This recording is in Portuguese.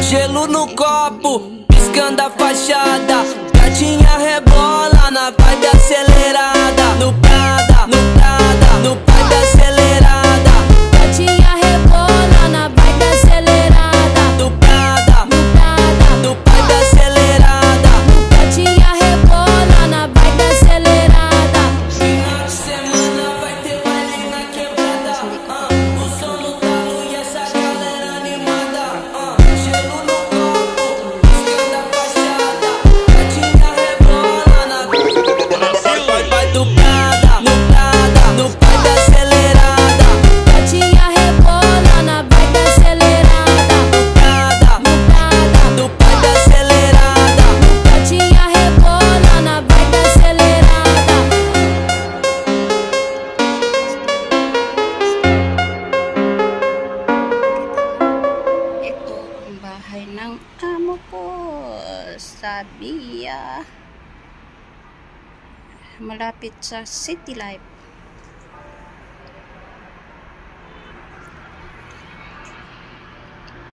Gelo no copo, piscando a fachada. Gatinha rebola na vibe acelerada. No Prada, no Prada, no vibe acelerada. Gatinha rebola na vibe acelerada. No Prada, No Prada, no vibe acelerada. gatinha rebola na vibe acelerada. Final de semana vai ter baile na quebrada. O som no talo e essa galera animada. Gelo no copo, piscando a fachada. Gatinha rebola na vai do Prada, no Prada, no vibe acelerada. Gatinha rebola na vibe acelerada. No Prada, No Prada, no vibe acelerada. gatinha rebola na vibe acelerada. Ito ang bahay ng amo ko sa Bia, malapit sa City Life.